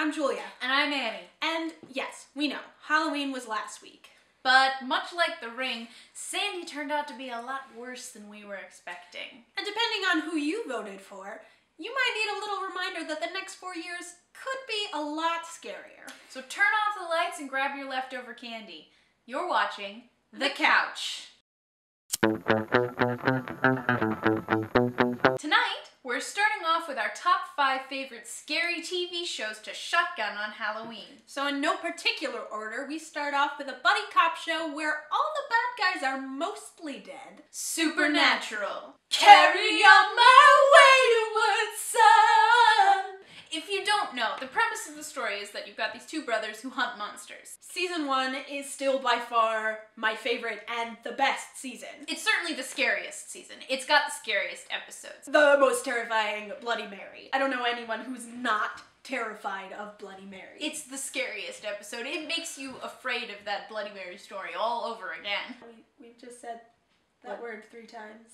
I'm Julia. And I'm Annie. And yes, we know, Halloween was last week. But much like The Ring, Sandy turned out to be a lot worse than we were expecting. And depending on who you voted for, you might need a little reminder that the next 4 years could be a lot scarier. So turn off the lights and grab your leftover candy. You're watching The Couch. Tonight, we're starting off with our top 5 favorite scary TV shows to shotgun on Halloween. So in no particular order, we start off with a buddy cop show where all the bad guys are mostly dead. Supernatural. Carry on my wayward son. If you don't know, the premise of the story is that you've got these two brothers who hunt monsters. Season 1 is still by far my favorite and the best season. It's certainly the scariest season. It's got the scariest episodes. The most terrifying Bloody Mary. I don't know anyone who's not terrified of Bloody Mary. It's the scariest episode. It makes you afraid of that Bloody Mary story all over again. We've just said that word 3 times.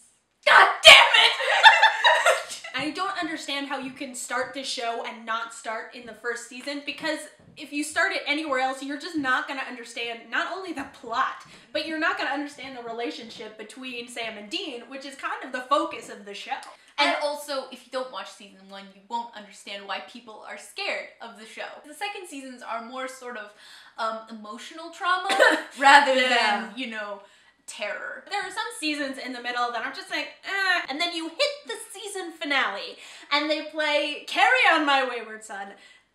God damn it! I don't understand how you can start this show and not start in the first season, because if you start it anywhere else, you're just not going to understand not only the plot, but you're not going to understand the relationship between Sam and Dean, which is kind of the focus of the show. And also, if you don't watch season 1, you won't understand why people are scared of the show. The second seasons are more sort of emotional trauma rather than, you know, terror. There are some seasons in the middle that I'm just like, and then you hit the season finale, and they play Carry On My Wayward Son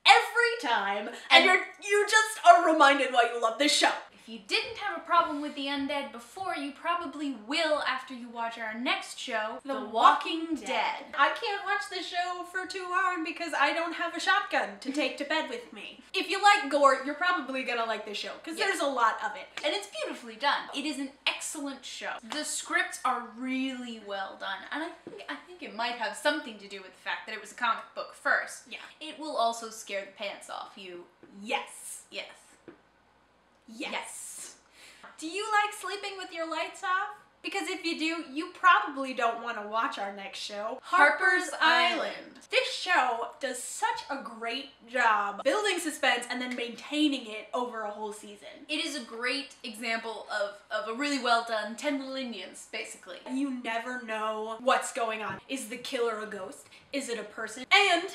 every time, and you just are reminded why you love this show. If you didn't have a problem with the undead before, you probably will after you watch our next show, The Walking Dead. I can't watch this show for too long because I don't have a shotgun to take to bed with me. If you like gore, you're probably gonna like this show because there's a lot of it. And it's beautifully done. It is an excellent show. The scripts are really well done, and I think it might have something to do with the fact that it was a comic book first. Yeah. It will also scare the pants off you. Yes. Yes. Yes. Do you like sleeping with your lights off? Because if you do, you probably don't want to watch our next show, Harper's Island. This show does such a great job building suspense and then maintaining it over a whole season. It is a great example of a really well done 10 Little Indians, basically. You never know what's going on. Is the killer a ghost? Is it a person? And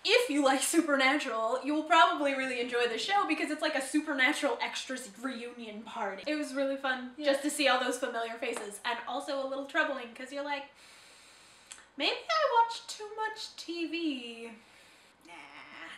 if you like Supernatural, you will probably really enjoy the show because it's like a Supernatural Extras reunion party. It was really fun just to see all those familiar faces, and also a little troubling because you're like, maybe I watch too much TV. Nah,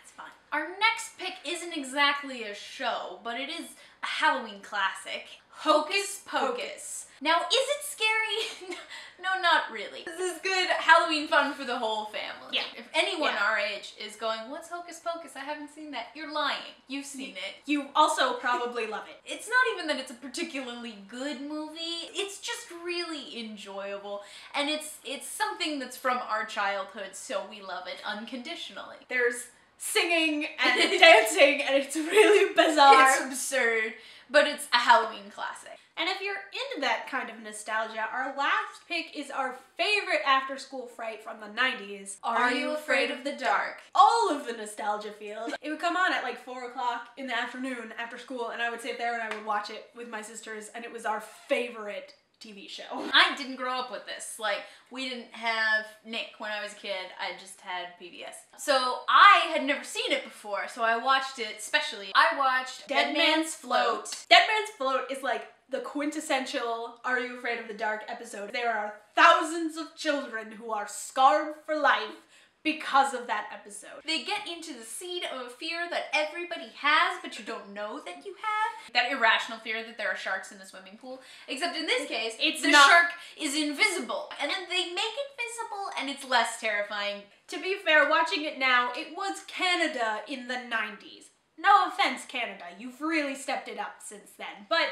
it's fine. Our next pick isn't exactly a show, but it is a Halloween classic, Hocus Pocus. Now, is it scary? No, not really. This is good Halloween fun for the whole family. Yeah. If anyone our age is going, what's Hocus Pocus? I haven't seen that. You're lying. You've seen it. You also probably love it. It's not even that it's a particularly good movie. It's just really enjoyable. And it's something that's from our childhood, so we love it unconditionally. There's singing and dancing, and it's really bizarre. It's absurd, but it's a Halloween classic. And if you're into that kind of nostalgia, our last pick is our favorite after-school fright from the 90s. Are You Afraid of the Dark? All of the nostalgia feels. It would come on at like 4 o'clock in the afternoon after school, and I would sit there and I would watch it with my sisters, and it was our favorite TV show. I didn't grow up with this. Like, we didn't have Nick when I was a kid. I just had PBS. So I had never seen it before, so I watched it specially. I watched Dead Man's Float. Dead Man's Float is like the quintessential Are You Afraid of the Dark episode. There are thousands of children who are scarred for life because of that episode. They get into the seed of a fear that everybody has, but you don't know that you have. That irrational fear that there are sharks in a swimming pool. Except in this case, the shark is invisible. And then they make it visible, and it's less terrifying. To be fair, watching it now, it was Canada in the 90s. No offense, Canada. You've really stepped it up since then. But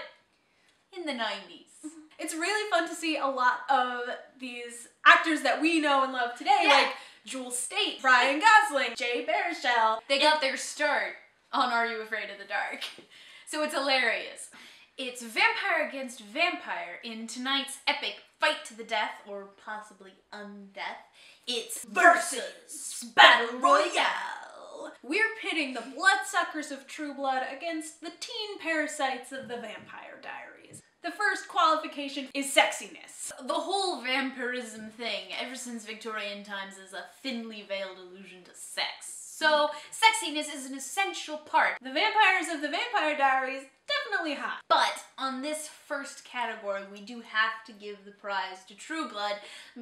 in the 90s. It's really fun to see a lot of these actors that we know and love today, like Jewel Staite, Ryan Gosling, Jay Baruchel. They got their start on Are You Afraid of the Dark? So it's hilarious. It's vampire against vampire in tonight's epic fight to the death, or possibly undeath. It's versus Battle Royale. battle. We're pitting the bloodsuckers of True Blood against the teen parasites of the Vampire Diaries. The first qualification is sexiness. The whole vampirism thing, ever since Victorian times, is a thinly veiled allusion to sex. So, sexiness is an essential part. The vampires of the Vampire Diaries, definitely hot. But on this first category, we do have to give the prize to True Blood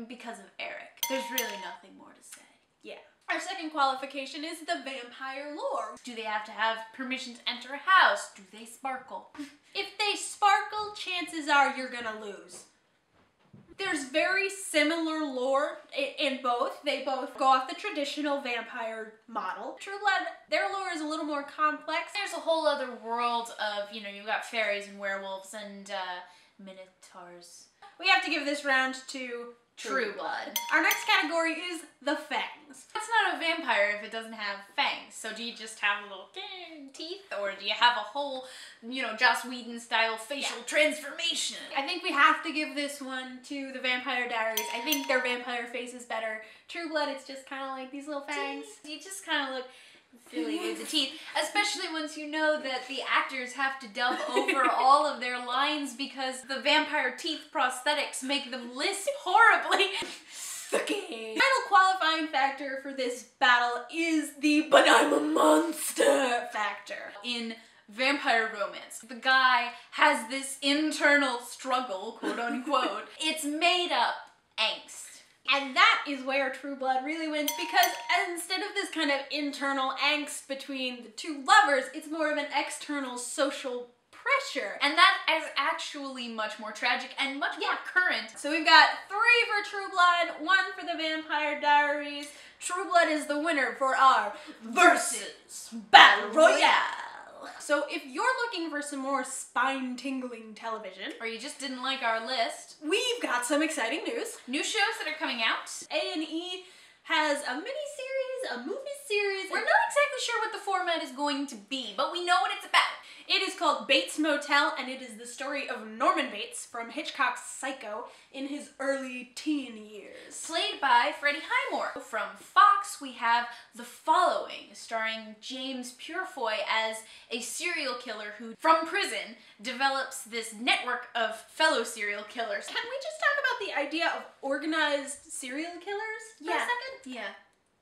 because of Eric. There's really nothing more to say. Yeah. Our second qualification is the vampire lore. Do they have to have permission to enter a house? Do they sparkle? If they sparkle, chances are you're gonna lose. There's very similar lore in both. They both go off the traditional vampire model. True Blood, their lore is a little more complex. There's a whole other world of, you know, you've got fairies and werewolves and minotaurs. We have to give this round to True Blood. Our next category is the fangs. It's not a vampire if it doesn't have fangs. So do you just have little teeth, or do you have a whole, you know, Joss Whedon style facial transformation? I think we have to give this one to the Vampire Diaries. I think their vampire face is better. True Blood, it's just kind of like these little fangs. You just kind of look silly with the teeth, especially once you know that the actors have to dub over all of their lines because the vampire teeth prosthetics make them lisp horribly. Okay. Final qualifying factor for this battle is the "but I'm a monster" factor. In vampire romance, the guy has this internal struggle, quote unquote. It's made up angst. And that is where True Blood really wins, because instead of this kind of internal angst between the two lovers, it's more of an external social pressure. And that is actually much more tragic and much more current. So we've got 3 for True Blood, 1 for the Vampire Diaries. True Blood is the winner for our Versus Battle Royale. So if you're looking for some more spine-tingling television, or you just didn't like our list, we've got some exciting news. New shows that are coming out. A&E has a mini-series, a movie series. We're not exactly sure what the format is going to be, but we know what it's about. It is called Bates Motel, and it is the story of Norman Bates from Hitchcock's Psycho in his early teen years. Played by Freddie Highmore. From Fox, we have The Following, starring James Purefoy as a serial killer who, from prison, develops this network of fellow serial killers. Can we just talk about the idea of organized serial killers for a second? Yeah.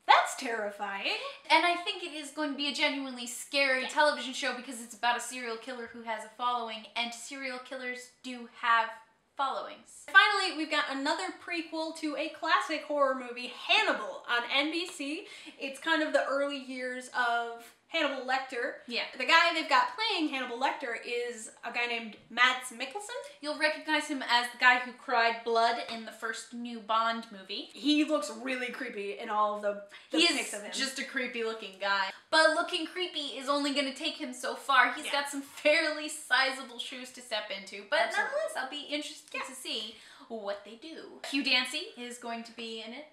That's terrifying. And I think it is going to be a genuinely scary television show because it's about a serial killer who has a following, and serial killers do have followings. Finally, we've got another prequel to a classic horror movie, Hannibal, on NBC. It's kind of the early years of Hannibal Lecter. Yeah. The guy they've got playing Hannibal Lecter is a guy named Mads Mikkelsen. You'll recognize him as the guy who cried blood in the first new Bond movie. He looks really creepy in all of the pics of him. He is just a creepy looking guy. But looking creepy is only going to take him so far. He's got some fairly sizable shoes to step into. But nonetheless, I'll be interested to see what they do. Hugh Dancy is going to be in it,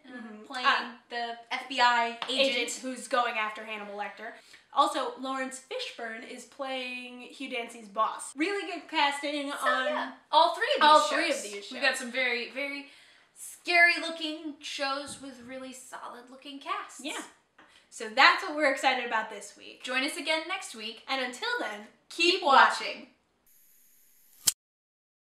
playing the FBI agent who's going after Hannibal Lecter. Also, Lawrence Fishburne is playing Hugh Dancy's boss. Really good casting on all three of these shows. We've got some very, very scary looking shows with really solid looking casts. Yeah. So that's what we're excited about this week. Join us again next week. And until then, keep watching.